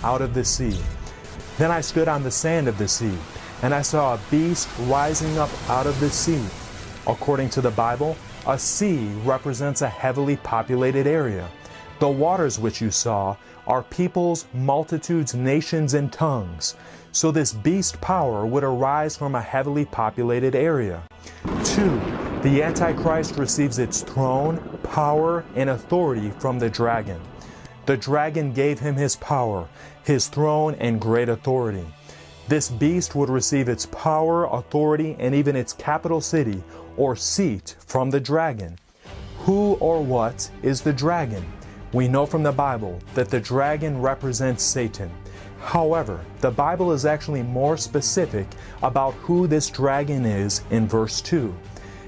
out of the sea. Then I stood on the sand of the sea, and I saw a beast rising up out of the sea. According to the Bible, a sea represents a heavily populated area. The waters which you saw are peoples, multitudes, nations, and tongues. So this beast power would arise from a heavily populated area. 2. The Antichrist receives its throne, power, and authority from the dragon. The dragon gave him his power, his throne, and great authority. This beast would receive its power, authority, and even its capital city or seat from the dragon. Who or what is the dragon? We know from the Bible that the dragon represents Satan. However, the Bible is actually more specific about who this dragon is in verse 2.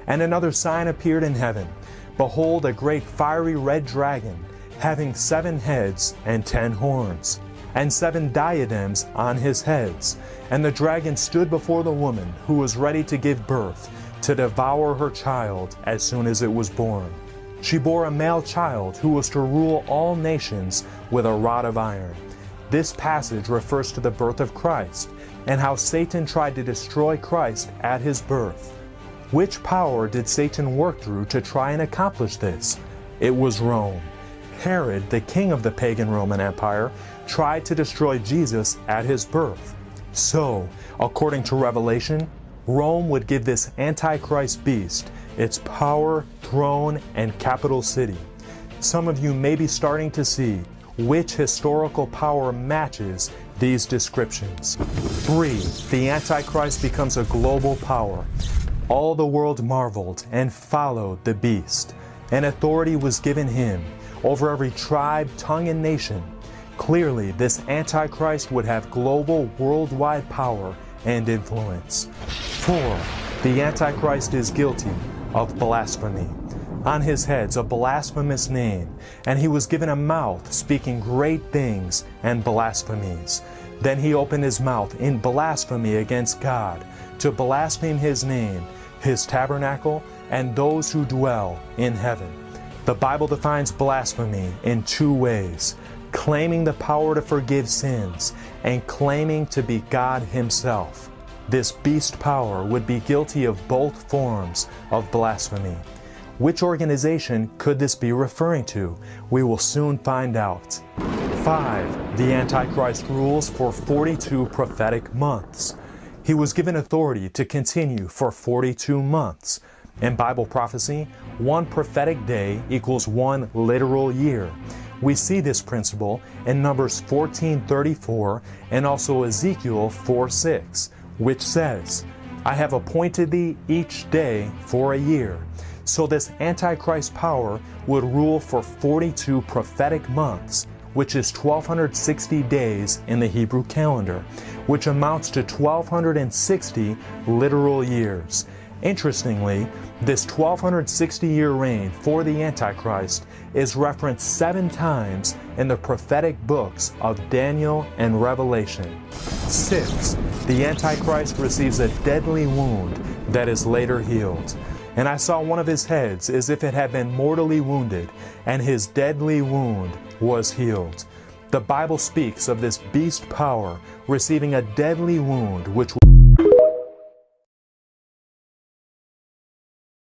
And another sign appeared in heaven. Behold, a great fiery red dragon, having 7 heads and 10 horns, and 7 diadems on his heads. And the dragon stood before the woman who was ready to give birth, to devour her child as soon as it was born. She bore a male child who was to rule all nations with a rod of iron. This passage refers to the birth of Christ and how Satan tried to destroy Christ at his birth. Which power did Satan work through to try and accomplish this? It was Rome. Herod, the king of the pagan Roman Empire, tried to destroy Jesus at his birth. So, according to Revelation, Rome would give this Antichrist beast its power, throne, and capital city. Some of you may be starting to see which historical power matches these descriptions. 3. The Antichrist becomes a global power. All the world marveled and followed the beast, and authority was given him over every tribe, tongue, and nation. Clearly, this Antichrist would have global, worldwide power and influence. 4. The Antichrist is guilty of blasphemy. On his head's a blasphemous name, and he was given a mouth speaking great things and blasphemies. Then he opened his mouth in blasphemy against God, to blaspheme his name, his tabernacle, and those who dwell in heaven. The Bible defines blasphemy in 2 ways: claiming the power to forgive sins and claiming to be God himself. This beast power would be guilty of both forms of blasphemy. Which organization could this be referring to? We will soon find out. 5. The Antichrist rules for 42 prophetic months. He was given authority to continue for 42 months. In Bible prophecy, 1 prophetic day equals 1 literal year. We see this principle in Numbers 14:34 and also Ezekiel 4:6, which says, I have appointed thee each day for a year. So this Antichrist power would rule for 42 prophetic months, which is 1260 days in the Hebrew calendar, which amounts to 1260 literal years. Interestingly, this 1260-year reign for the Antichrist is referenced 7 times in the prophetic books of Daniel and Revelation. 6. The Antichrist receives a deadly wound that is later healed. And I saw one of his heads as if it had been mortally wounded, and his deadly wound was healed. The Bible speaks of this beast power receiving a deadly wound which